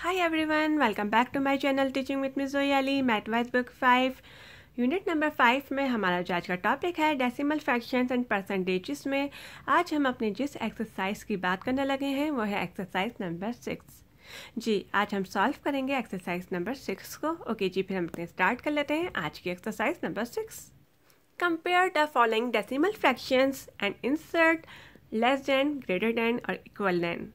Hi everyone, welcome back to my channel Teaching with Miss Zoe Ali, Math Wise Book 5 unit number 5 में हमारा जो आज का topic है डेसिमल फ्रैक्शंस एंड परसेंटेजेस में आज हम अपने जिस एक्सरसाइज की बात करने लगे हैं वो है एक्सरसाइज नंबर 6। जी आज हम सॉल्व करेंगे एक्सरसाइज नंबर 6 को। ओके जी, फिर हम अपने स्टार्ट कर लेते हैं आज की exercise number 6। Compare the following decimal fractions and insert less than, greater than और इक्वल देन।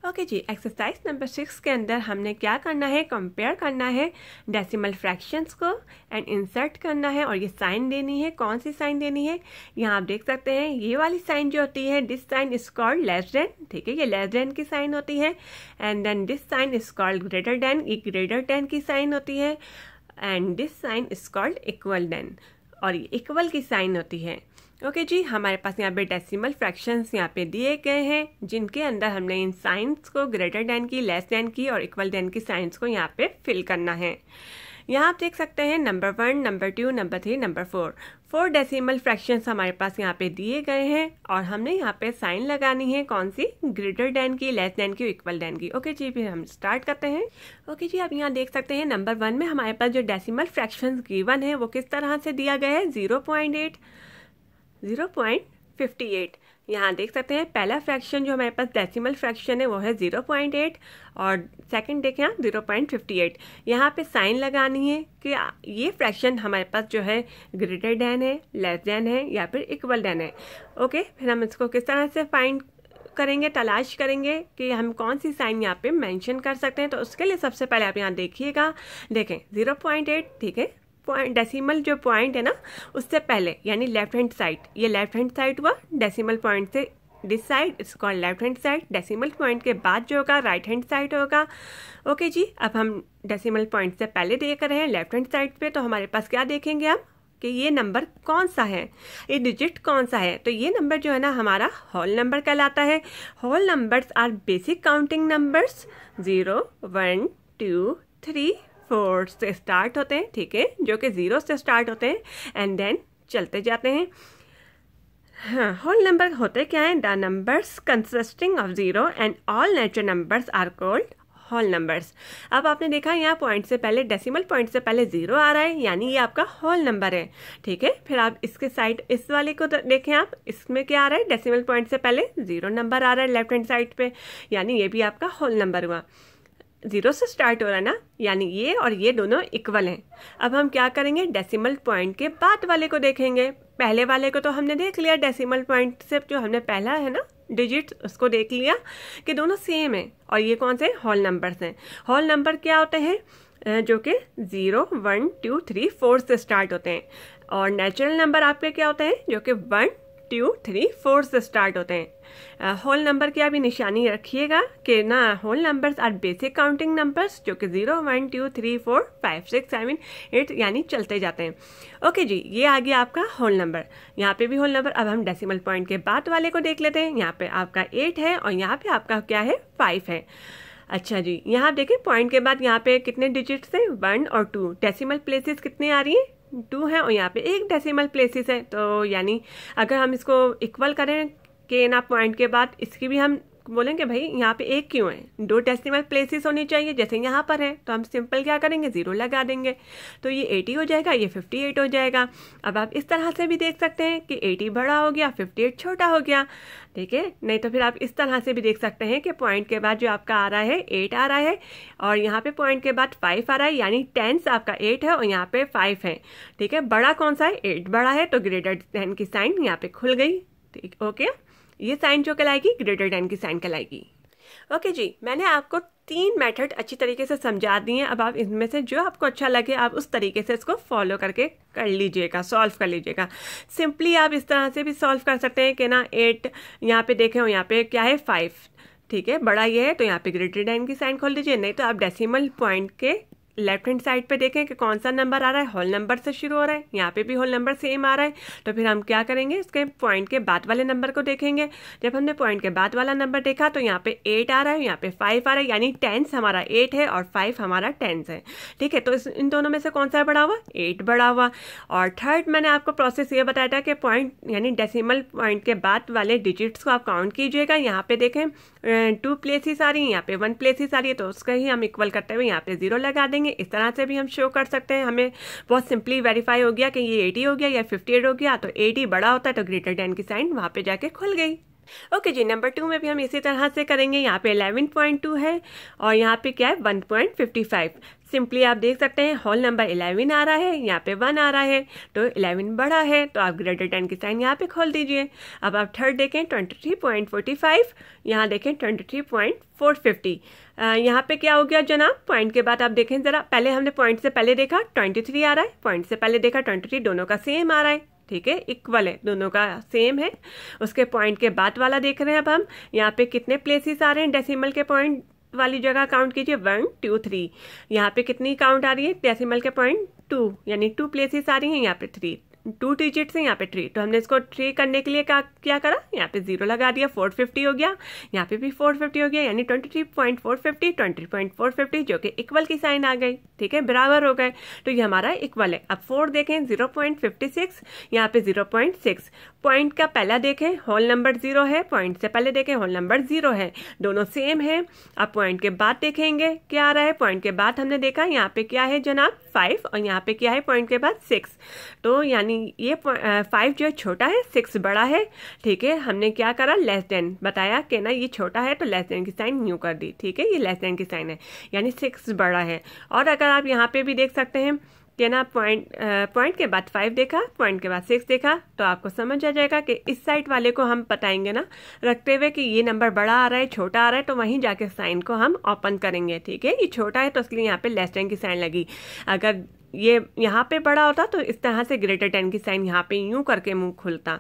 ओके जी, एक्सरसाइज नंबर 6 के अंदर हमने क्या करना है, कंपेयर करना है डेसिमल फ्रैक्शंस को एंड इंसर्ट करना है और ये साइन देनी है। कौन सी साइन देनी है, यहाँ आप देख सकते हैं ये वाली साइन जो होती है, this sign is called less than. ठीक है, ये लेस देन की साइन होती है। And then this sign is called greater than, ये ग्रेटर देन की साइन होती है। And this sign is called equal than, और ये इक्वल की साइन होती है। ओके जी, हमारे पास यहाँ पे डेसिमल फ्रैक्शंस यहाँ पे दिए गए हैं जिनके अंदर हमने इन साइंस को ग्रेटर देन की, लेस देन की और इक्वल देन की साइंस को यहाँ पे फिल करना है। यहाँ आप देख सकते हैं number 1, number 2, number 3, number 4 decimal fractions हमारे पास यहाँ पे दिए गए हैं और हमने यहाँ पे साइन लगानी है कौन सी, ग्रेटर देन की, लेस देन की, इक्वल देन की। ओके जी, फिर हम स्टार्ट करते हैं। ओके जी, आप यहाँ देख सकते हैं नंबर 1 में हमारे पास जो डेसिमल फ्रैक्शंस गिवन है वो किस तरह से दिया गया है, 0.58। यहाँ देख सकते हैं पहला फ्रैक्शन जो हमारे पास डेसिमल फ्रैक्शन है वो है 0.8 और सेकंड देखें आप 0.58। यहाँ पे साइन लगानी है कि ये फ्रैक्शन हमारे पास जो है ग्रेटर देन है, लेस देन है या फिर इक्वल देन है। ओके, फिर हम इसको किस तरह से फाइंड करेंगे, तलाश करेंगे कि हम कौन सी साइन यहाँ पे मेंशन कर सकते हैं। तो उसके लिए सबसे पहले आप यहाँ देखिएगा, देखें 0.8, ठीक है, पॉइंट डेसिमल जो पॉइंट है ना उससे पहले यानी लेफ्ट हैंड साइड, ये लेफ्ट हैंड साइड हुआ डेसिमल पॉइंट से, this side is called left hand side. Decimal point के बाद जो होगा राइट हैंड साइड होगा। ओके जी, अब हम डेसिमल पॉइंट से पहले देख रहे हैं लेफ्ट हैंड साइड पे, तो हमारे पास क्या देखेंगे हम कि ये नंबर कौन सा है, ये डिजिट कौन सा है। तो ये नंबर जो है ना हमारा होल नंबर कहलाता है। Whole numbers are basic counting numbers, 0, 1, 2, 3, 4 से स्टार्ट होते हैं, ठीक है, जो कि 0 से स्टार्ट होते हैं एंड देन चलते जाते हैं। हाँ, होल नंबर होते क्या हैं, the numbers consisting of 0 and all natural numbers are called whole numbers. अब आपने देखा यहाँ पॉइंट से पहले, डेसिमल पॉइंट से पहले 0 आ रहा है यानी ये आपका होल नंबर है। ठीक है, फिर आप इसके साइड इस वाले को देखें, आप इसमें क्या आ रहा है, डेसिमल पॉइंट से पहले 0 नंबर आ रहा है लेफ्ट हैंड साइड पे, यानी ये भी आपका होल नंबर हुआ। 0 से स्टार्ट हो रहा है ना, यानी ये और ये दोनों इक्वल हैं। अब हम क्या करेंगे, डेसिमल पॉइंट के बाद वाले को देखेंगे। पहले वाले को तो हमने देख लिया, डेसिमल पॉइंट से जो हमने पहला है ना डिजिट उसको देख लिया कि दोनों सेम है और ये कौन से होल नंबर्स हैं। होल नंबर क्या होते हैं, जो कि 0, 1, 2, 3, 4 से स्टार्ट होते हैं, और नेचुरल नंबर आपके क्या होते हैं जो कि 1, 2, 3, 4 से स्टार्ट होते हैं। होल नंबर की अभी निशानी रखिएगा कि ना whole numbers are basic counting numbers, जो कि 0, 1, 2, 3, 4, 5, 6, 7, 8 यानी चलते जाते हैं। ओके जी, ये आ गया आपका होल नंबर। यहाँ पे भी होल नंबर। अब हम डेसिमल पॉइंट के बाद वाले को देख लेते हैं। यहाँ पे आपका 8 है और यहाँ पे आपका क्या है, 5 है। अच्छा जी, यहाँ आप देखें पॉइंट के बाद यहाँ पे कितने डिजिट्स हैं, 1 और 2। डेसिमल प्लेसेस कितने आ रही हैं, 2 है और यहाँ पे एक डेसिमल प्लेसेस है। तो यानी अगर हम इसको इक्वल करें कि ना पॉइंट के बाद इसकी भी हम बोलेंगे भाई यहाँ पे एक क्यों है, 2 डेसिमल प्लेसेस होनी चाहिए जैसे यहाँ पर है, तो हम सिंपल क्या करेंगे, 0 लगा देंगे, तो ये 80 हो जाएगा, ये 58 हो जाएगा। अब आप इस तरह से भी देख सकते हैं कि 80 बड़ा हो गया, 58 छोटा हो गया। ठीक है, नहीं तो फिर आप इस तरह से भी देख सकते हैं कि पॉइंट के बाद जो आपका आ रहा है 8 आ रहा है और यहाँ पे पॉइंट के बाद 5 आ रहा है, यानी 10 आपका 8 है और यहाँ पे 5 है। ठीक है, बड़ा कौन सा है, 8 बड़ा है, तो ग्रेटर देन की साइन यहाँ पे खुल गई। ठीक, ओके, ये साइन जो कहलाएगी ग्रेटर देन की साइन कहलाएगी। ओके जी, मैंने आपको 3 मेथड अच्छी तरीके से समझा दिए हैं। अब आप इनमें से जो आपको अच्छा लगे आप उस तरीके से इसको फॉलो करके कर लीजिएगा, सॉल्व कर लीजिएगा। सिंपली आप इस तरह से भी सॉल्व कर सकते हैं कि ना 8 यहाँ पे देखें और यहाँ पे क्या है 5, ठीक है, बड़ा ये है तो यहाँ पे ग्रेटर देन की साइन खोल दीजिए। नहीं तो आप डेसिमल पॉइंट के लेफ्ट हैंड साइड पे देखें कि कौन सा नंबर आ रहा है, होल नंबर से शुरू हो रहा है, यहाँ पे भी होल नंबर सेम आ रहा है, तो फिर हम क्या करेंगे, इसके पॉइंट के बाद वाले नंबर को देखेंगे। जब हमने पॉइंट के बाद वाला नंबर देखा तो यहाँ पे 8 आ रहा है, यहाँ पे 5 आ रहा है, यानी टेंस हमारा 8 है और 5 हमारा टेंस है। ठीक है, तो इन दोनों में से कौन सा बड़ा हुआ, 8 बड़ा हुआ। और थर्ड मैंने आपको प्रोसेस ये बताया था कि पॉइंट यानी डेसिमल पॉइंट के बाद वाले डिजिट्स को आप काउंट कीजिएगा। यहाँ पे देखें 2 प्लेसेस आ रही हैं, यहाँ पे 1 प्लेसेस आ रही है, तो उसका ही हम इक्वल करते हुए यहाँ पे 0 लगा देंगे। इस तरह से भी हम शो कर सकते हैं। हमें बहुत सिंपली वेरीफाई हो गया कि ये 80 हो गया या 58 हो गया, तो 80 बड़ा होता है तो ग्रेटर देन की साइन वहाँ पे जाके खुल गई। ओके जी, नंबर 2 में भी हम इसी तरह से करेंगे। यहाँ पे 11.2 है और यहाँ पे क्या है 1.55। सिंपली आप देख सकते हैं होल नंबर 11 आ रहा है, यहाँ पे 1 आ रहा है, तो 11 बड़ा है, तो आप ग्रेटर देन की साइन यहाँ पे खोल दीजिए। अब आप थर्ड देखें 23.45, यहाँ देखें 23.450। यहाँ पे क्या हो गया जनाब, पॉइंट के बाद आप देखें ज़रा, पहले हमने पॉइंट से पहले देखा 23 आ रहा है, पॉइंट से पहले देखा 23, दोनों का सेम आ रहा है। ठीक है, इक्वल है, दोनों का सेम है। उसके पॉइंट के बाद वाला देख रहे हैं अब हम, यहाँ पे कितने प्लेसेस आ रहे हैं डेसिमल के पॉइंट वाली जगह काउंट कीजिए 1 2 3। यहाँ पे कितनी काउंट आ रही है डेसिमल के पॉइंट 2, यानी 2 प्लेसेस आ रही हैं, यहाँ पे 3 2 डिजिट्स हैं, यहाँ पे 3, तो हमने इसको 3 करने के लिए क्या करा, यहाँ पे 0 लगा दिया, 450 हो गया, यहाँ पे भी 450 हो गया, यानी 23.450 20.450 जो कि इक्वल की साइन आ गई। ठीक है, बराबर हो गए, तो ये हमारा इक्वल है। अब 4 देखें 0.56, यहाँ पे 0.6। पॉइंट का पहला देखें होल नंबर 0 है, पॉइंट से पहले देखें होल नंबर 0 है, दोनों सेम है। अब पॉइंट के बाद देखेंगे क्या आ रहा है, पॉइंट के बाद हमने देखा यहाँ पे क्या है जनाब 5 और यहाँ पे क्या है पॉइंट के बाद 6, तो यानी ये 5 जो है छोटा है, 6 बड़ा है। ठीक है, हमने क्या करा, लेस देन बताया कि ना ये छोटा है तो लेस देन की साइन न्यू कर दी। ठीक है, ये लेस देन की साइन है, यानी 6 बड़ा है। और अगर आप यहाँ पे भी देख सकते हैं कि ना पॉइंट के बाद 5 देखा, पॉइंट के बाद 6 देखा, तो आपको समझ आ जाएगा कि इस साइड वाले को हम बताएंगे ना रखते हुए कि ये नंबर बड़ा आ रहा है छोटा आ रहा है, तो वहीं जाके साइन को हम ओपन करेंगे। ठीक है, ये छोटा है तो इसलिए यहाँ पे लेस देन की साइन लगी। अगर ये यहाँ पे बड़ा होता तो इस तरह से ग्रेटर देन की साइन यहाँ पे यूं करके मुंह खुलता।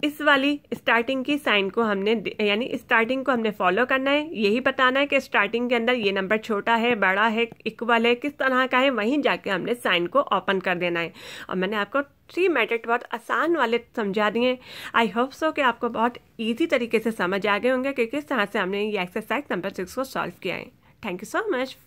इस वाली स्टार्टिंग की साइन को हमने यानी स्टार्टिंग को हमने फॉलो करना है, यही बताना है कि स्टार्टिंग के अंदर ये नंबर छोटा है बड़ा है इक्वल है किस तरह का है, वहीं जाके हमने साइन को ओपन कर देना है। और मैंने आपको 3 मेथड बहुत आसान वाले समझा दिए। आई होप सो कि आपको बहुत ईजी तरीके से समझ आ गए होंगे कि किस तरह से हमने ये एक्सरसाइज नंबर 6 को सॉल्व किया है। Thank you so much.